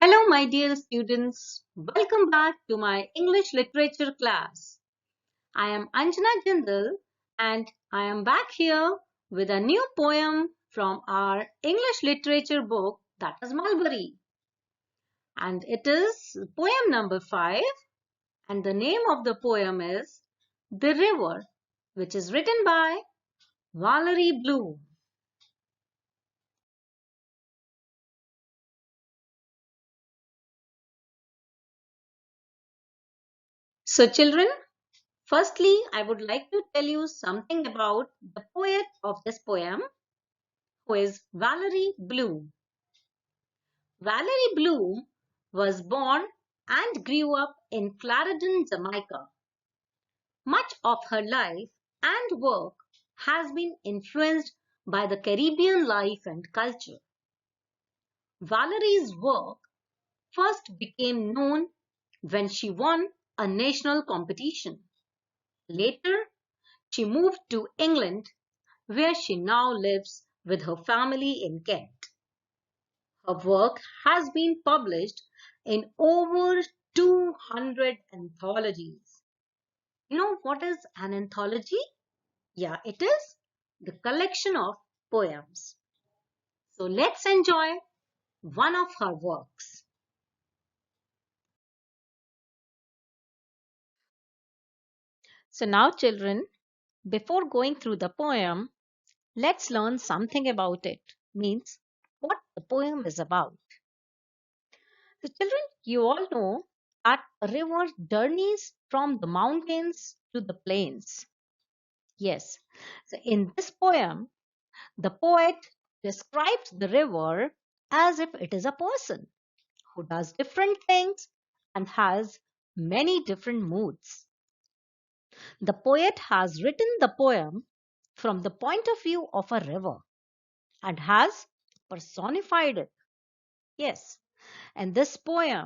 Hello, my dear students. Welcome back to my English literature class. I am Anjana Jindal and I am back here with a new poem from our English literature book, that is Mulberry. And it is poem number 5, and the name of the poem is The River, which is written by Valerie Bloom. So, children, firstly, I would like to tell you something about the poet of this poem, who is Valerie Bloom. Valerie Bloom was born and grew up in Clarendon, Jamaica. Much of her life and work has been influenced by the Caribbean life and culture. Valerie's work first became known when she won a national competition. Later, she moved to England, where she now lives with her family in Kent. Her work has been published in over 200 anthologies. You know what is an anthology? Yeah, it is the collection of poems. So let's enjoy one of her works. So now, children, before going through the poem, let's learn something about it. Means what the poem is about. So, children, you all know that a river journeys from the mountains to the plains. Yes. So in this poem, the poet describes the river as if it is a person who does different things and has many different moods. The poet has written the poem from the point of view of a river and has personified it. Yes. And this poet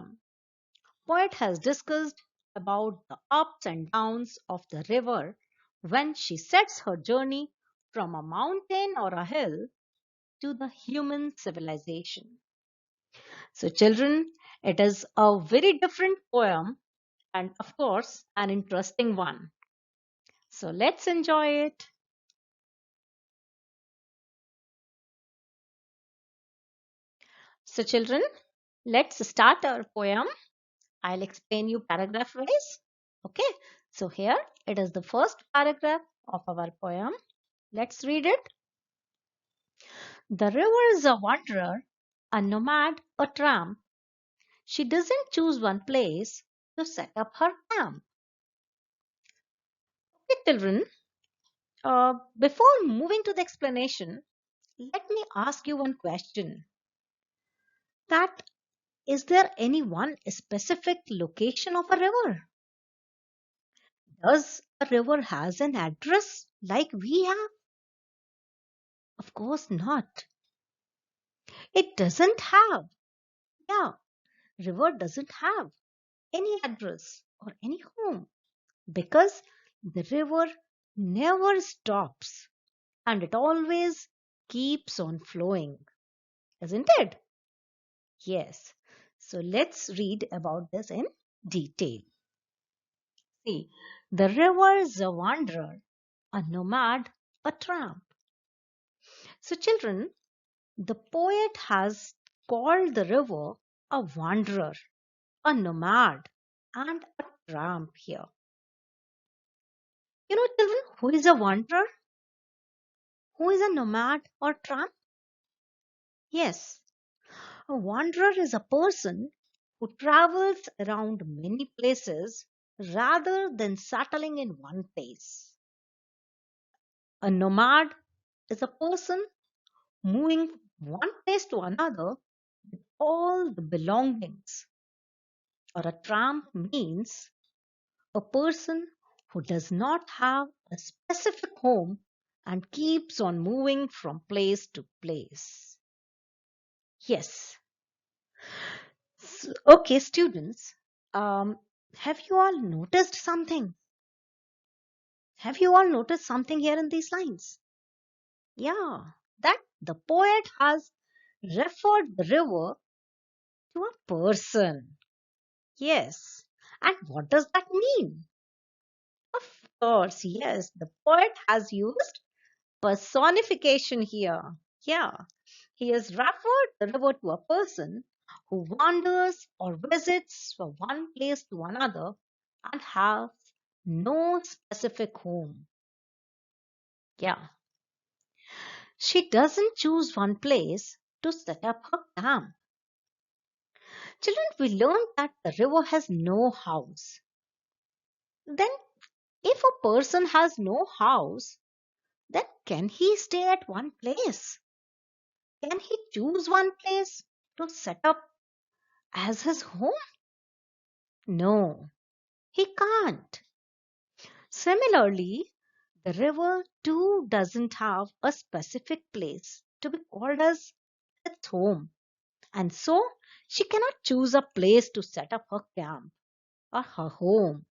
has discussed about the ups and downs of the river when she sets her journey from a mountain or a hill to the human civilization. So, children, it is a very different poem and, of course, an interesting one. So, let's enjoy it. So, children, let's start our poem. I'll explain you paragraph wise. Okay, so here it is the first paragraph of our poem. Let's read it. The river is a wanderer, a nomad, a tramp. She doesn't choose one place to set up her camp. Okay, children, before moving to the explanation, let me ask you one question. That is there any one specific location of a river? Does a river has an address like we have? Of course not. It doesn't have. Yeah, river doesn't have any address or any home because the river never stops and it always keeps on flowing, isn't it? Yes. So let's read about this in detail. See, the river is a wanderer, a nomad, a tramp. So, children, the poet has called the river a wanderer, a nomad, and a tramp here. You know, children, who is a wanderer? Who is a nomad or tramp? Yes, a wanderer is a person who travels around many places rather than settling in one place. A nomad is a person moving one place to another with all the belongings. Or a tramp means a person who does not have a specific home and keeps on moving from place to place. Yes. Okay, students, um, have you all noticed something? Have you all noticed something here in these lines? Yeah, that the poet has referred the river to a person. Yes. And what does that mean? Of course, yes, the poet has used personification here. Yeah, he has referred the river to a person who wanders or visits from one place to another and has no specific home. Yeah, she doesn't choose one place to set up her camp. Children, we learned that the river has no house. Then, if a person has no house, then can he stay at one place? Can he choose one place to set up as his home? No, he can't. Similarly, the river too doesn't have a specific place to be called as its home. And so she cannot choose a place to set up her camp or her home.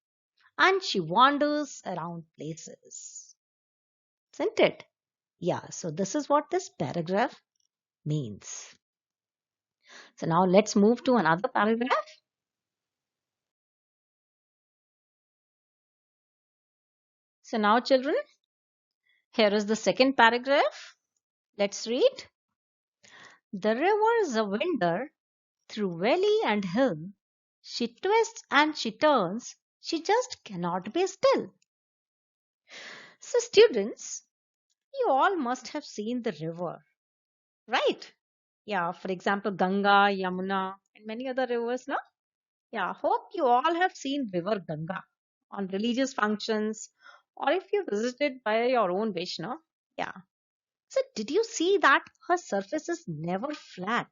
And she wanders around places. Isn't it? Yeah, so this is what this paragraph means. So now let's move to another paragraph. So now, children, here is the second paragraph. Let's read. The river is a winder through valley and hill. She twists and she turns. She just cannot be still. So, students, you all must have seen the river, right? Yeah, for example, Ganga, Yamuna, and many other rivers, no? Yeah, hope you all have seen River Ganga on religious functions or if you visited by your own wish, no? Yeah. So, did you see that her surface is never flat?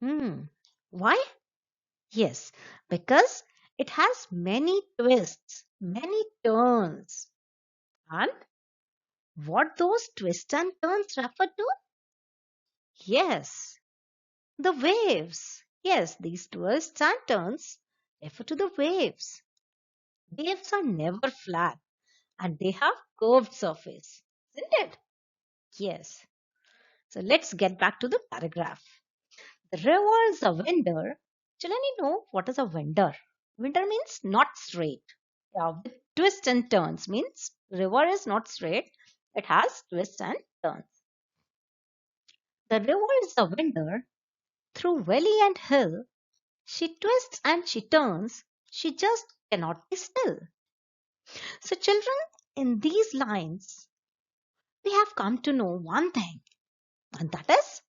Hmm. Why? Yes, because it has many twists, many turns. And what those twists and turns refer to? Yes, the waves. Yes, these twists and turns refer to the waves. Waves are never flat and they have curved surface, isn't it? Yes. So let's get back to the paragraph. The river is a vendor. Children, you know what is a vendor? Vendor means not straight. Yeah, with twists and turns means river is not straight. It has twists and turns. The river is a vendor through valley and hill. She twists and she turns. She just cannot be still. So, children, in these lines, we have come to know one thing, and that is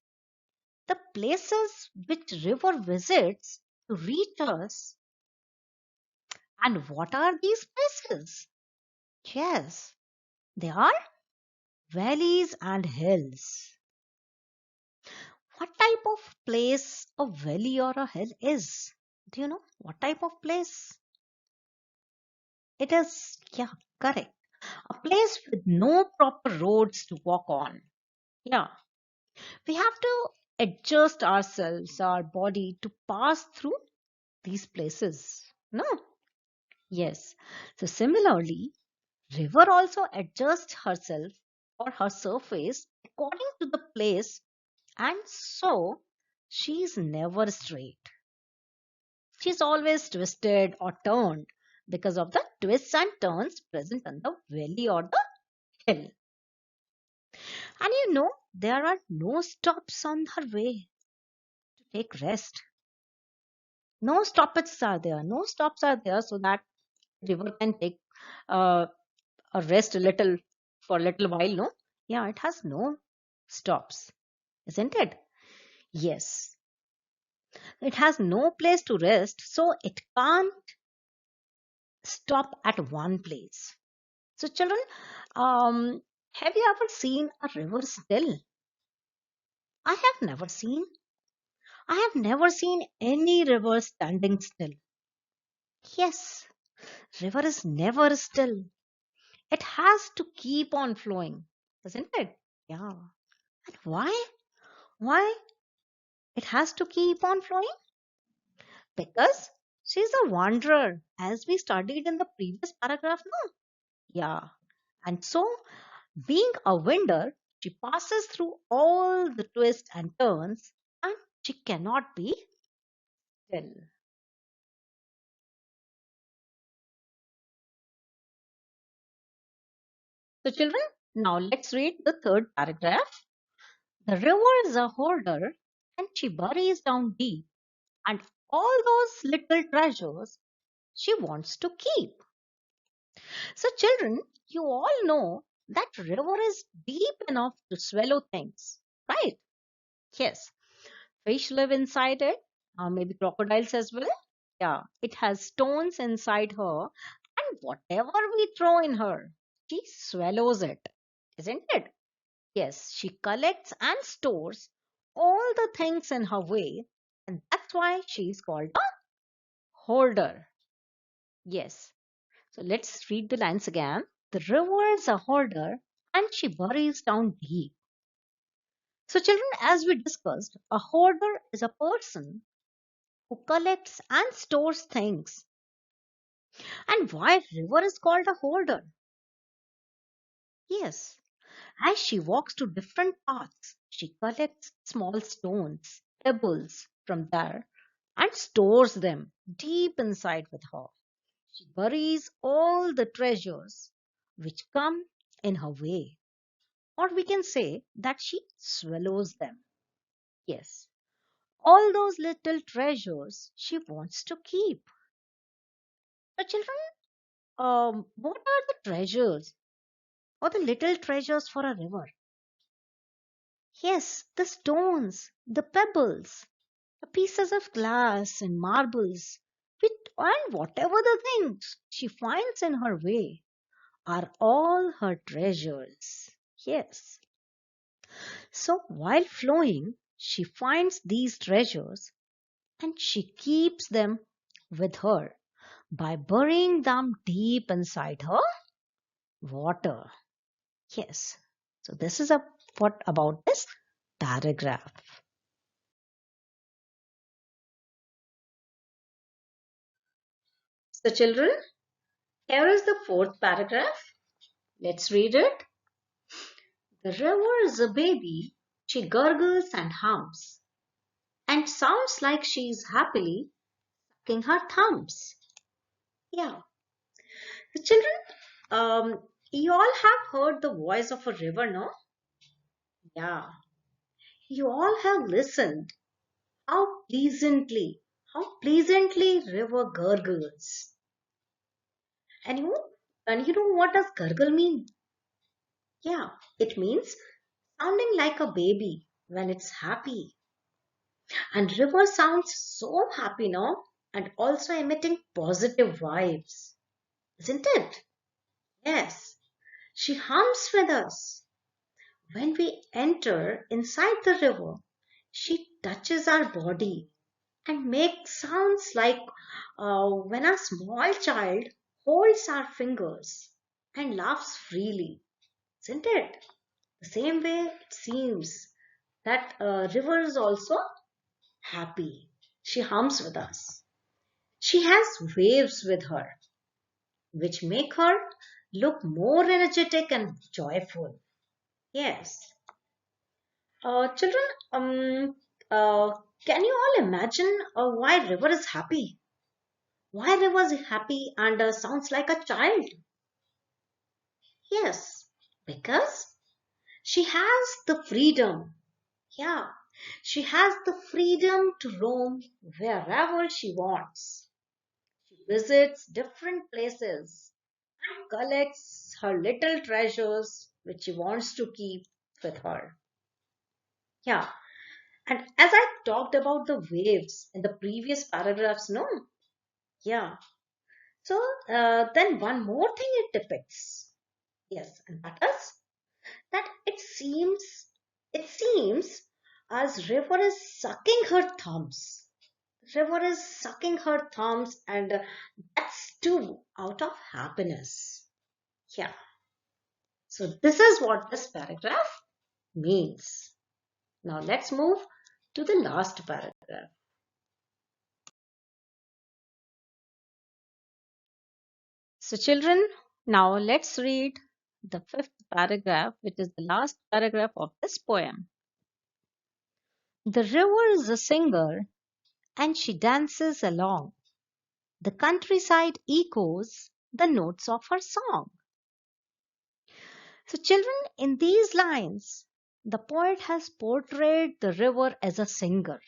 the places which river visits to reach us. And what are these places? Yes, they are valleys and hills. What type of place a valley or a hill is? Do you know what type of place it is? Yeah, correct. A place with no proper roads to walk on. Yeah, we have to adjust ourselves, our body to pass through these places. No? Yes. So similarly, river also adjusts herself or her surface according to the place, and so she's never straight. She's always twisted or turned because of the twists and turns present on the valley or the hill. And you know, there are no stops on her way to take rest. No stoppages are there. No stops are there so that river can take uh, a rest a little for a little while. No, yeah, it has no stops, isn't it? Yes, it has no place to rest, so it can't stop at one place. So, children, have you ever seen a river still? I have never seen. I have never seen any river standing still. Yes, river is never still. It has to keep on flowing, isn't it? Yeah. And why? Why it has to keep on flowing? Because she's a wanderer, as we studied in the previous paragraph, no? Yeah. And so, being a winder, she passes through all the twists and turns and she cannot be Well, so children, now let's read the third paragraph. The river is a hoarder and she buries down deep and all those little treasures she wants to keep. So children, you all know that river is deep enough to swallow things, right? Yes. Fish live inside it, maybe crocodiles as well. Yeah, it has stones inside her, and whatever we throw in her, she swallows it, isn't it? Yes, she collects and stores all the things in her way, and that's why she's called a hoarder. Yes, so let's read the lines again. The river is a hoarder, and she buries down deep. So, children, as we discussed, a hoarder is a person who collects and stores things. And why river is called a hoarder? Yes, as she walks to different paths, she collects small stones, pebbles from there and stores them deep inside with her. She buries all the treasures which come in her way. Or we can say that she swallows them. Yes, all those little treasures she wants to keep. So, children, what are the treasures or the little treasures for a river? Yes, the stones, the pebbles, the pieces of glass and marbles, and whatever the things she finds in her way are all her treasures. Yes. So while flowing, she finds these treasures and she keeps them with her by burying them deep inside her water. Yes. So this is what about this paragraph. So children, here is the fourth paragraph. Let's read it. The river is a baby. She gurgles and hums and sounds like she's happily sucking her thumbs. Yeah. The children, you all have heard the voice of a river, no? Yeah. You all have listened. How pleasantly river gurgles. And you know what does gurgle mean? Yeah, it means sounding like a baby when it's happy. And river sounds so happy now and also emitting positive vibes, isn't it? Yes, she hums with us. When we enter inside the river, she touches our body and makes sounds like when a small child holds our fingers and laughs freely, isn't it? The same way it seems that river is also happy. She hums with us. She has waves with her, which make her look more energetic and joyful. Yes. Children, can you all imagine why River is happy? Why River is happy and sounds like a child? Yes, because she has the freedom. Yeah, she has the freedom to roam wherever she wants. She visits different places and collects her little treasures which she wants to keep with her. Yeah, and as I talked about the waves in the previous paragraphs, no? Yeah. So then one more thing it depicts. Yes, and that is that it seems as river is sucking her thumbs. River is sucking her thumbs and that's too out of happiness. Yeah. So this is what this paragraph means. Now let's move to the last paragraph. So, children, now let's read the fifth paragraph, which is the last paragraph of this poem. The river is a singer and she dances along. The countryside echoes the notes of her song. So, children, in these lines, the poet has portrayed the river as a singer.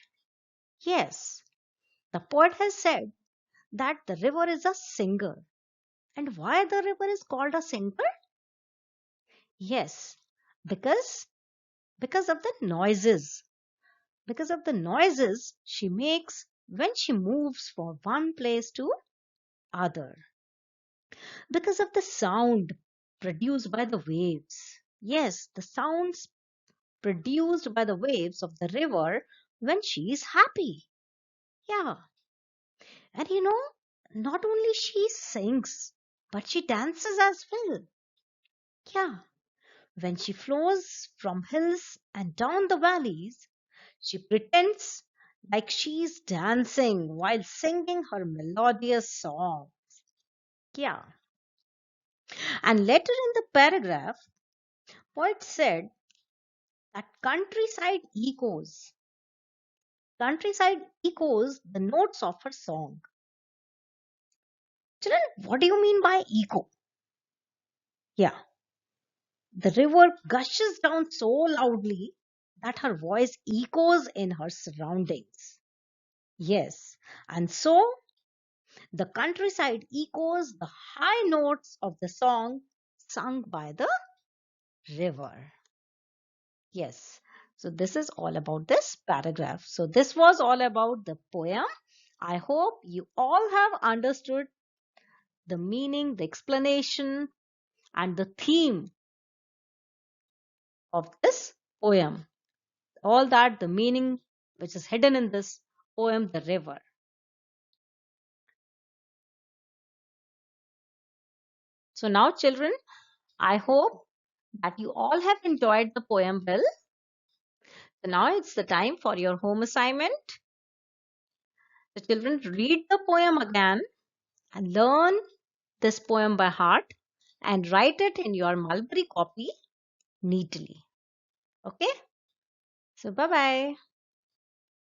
Yes, the poet has said that the river is a singer. And why the river is called a singer? Yes, because because of the noises. Because of the noises she makes when she moves from one place to other. Because of the sound produced by the waves. Yes, the sounds produced by the waves of the river when she is happy. Yeah, and not only she sings, but she dances as well. Yeah, when she flows from hills and down the valleys, she pretends like she's dancing while singing her melodious song. Yeah, and later in the paragraph, poet said that countryside echoes the notes of her song. Children, what do you mean by echo? Yeah, the river gushes down so loudly that her voice echoes in her surroundings. Yes, and so the countryside echoes the high notes of the song sung by the river. Yes, so this is all about this paragraph. So, this was all about the poem. I hope you all have understood the meaning, the explanation, and the theme of this poem. All that, the meaning which is hidden in this poem, The River. So, now, children, I hope that you all have enjoyed the poem well. So, now it's the time for your home assignment. The children read the poem again and learn this poem by heart and write it in your mulberry copy neatly. Okay? So, bye bye.